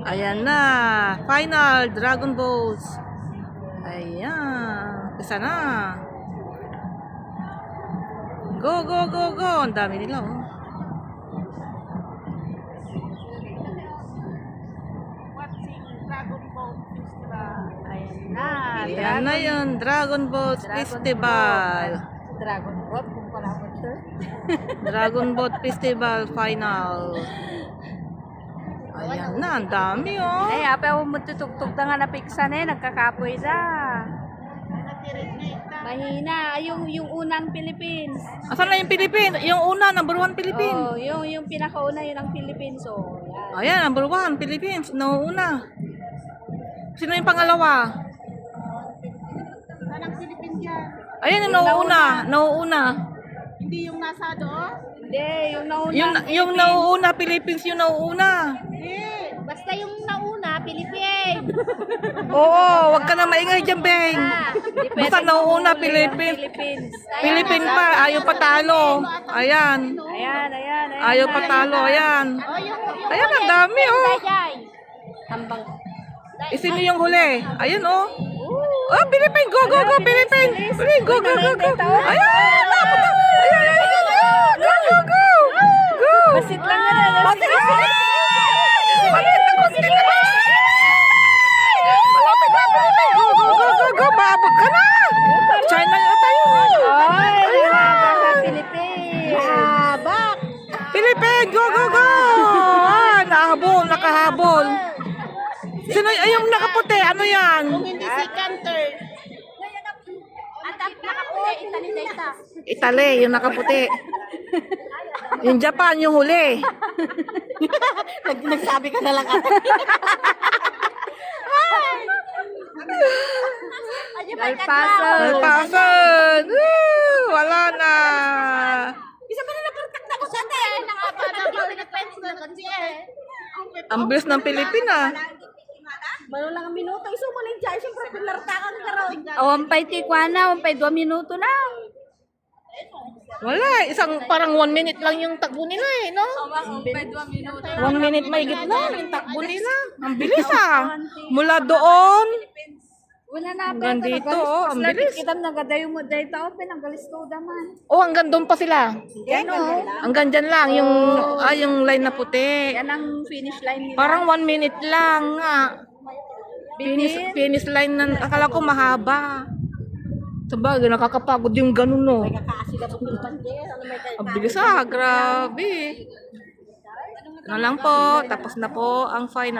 Ayan na. Final. Dragon Balls. Ayan. Isa na. Go, go, go, go. Ang dami nila, oh. Ayan na yun. Dragon Boat Festival. Dragon Boat, kung pala mo ito. Dragon Boat Festival Final. Ayan na. Ang dami, oh. Ay, apa mo tutugtog na nga napiksan eh. Nagkakapoy na. Mahina. Yung unang Philippines. Asan na yung Philippines? Yung una, number 1 Philippines. Oh, yung pinakauna yun ang Philippines. Oh, yan. Ayan, number 1 Philippines. Nauuna. Sino yung pangalawa? Anong Philippines yan? Ayan yung nauuna. Nauuna. Hindi yung nasa doon? Hindi, yung nauna. Yung nauuna, Philippines yung nauuna. Basta yung nauna, Philippines. Oo, wag ka na maingay dyan, Beng. Basta nauuna, Philippines. Philippines. Philippines pa, ayaw patalo. Ayan. Ayan. Ayaw patalo, ayan. Ayan, ang dami, oh. Hambang. Sino yung huli? Ayan, oh. Oh, Philippines, go, go, go, Philippines. Philippines, go, go, go, go. Ayan, dapat na. Ayan, go, go, go. Go. Basit lang yan. Basit lang. Basit lang. Malapit na, Philippines. Go, go, go, go, go. Maabot ka na. China na tayo. Philippines. Bak! Philippines, go, go, go. Ah, nakahabol, nakahabol. Sino yung nakaputi? Ano yan? Hindi second, third. Italy, yung nakaputi. Yung Japan, yung huli. Nagsabi ka na lang ate. Alpasan. Wala na. Isa pa na nakartak na ko sa ate. Ang bilis ng Pilipina. Malo lang ang minuto. Iso mo lang dyan. Siyempre, pinartakan ka raw. Wampay tikwana, wampay 2 minuto na. Wala, parang 1 minute lang yung takbo nila eh, no? Wampay 2 minuto. 1 minute mahigit lang yung takbo nila. Ang bilis ah. Mula doon. Wala na pa. Hanggang dito, oh, ang bilis. Kita nagadayo mo dito, pinanggalis ko daman. Oh, hanggang doon pa sila. Yan o. Hanggang dyan lang, yung line na puti. Yan ang finish line nila. Parang 1 minute lang nga. Finish line na, akala ko mahaba. Sabagay, nakakapagod yung ganun, no? Kakaasila po pilipan din. Ang bilis ah, grabe. Ano lang po, tapos na po ang final.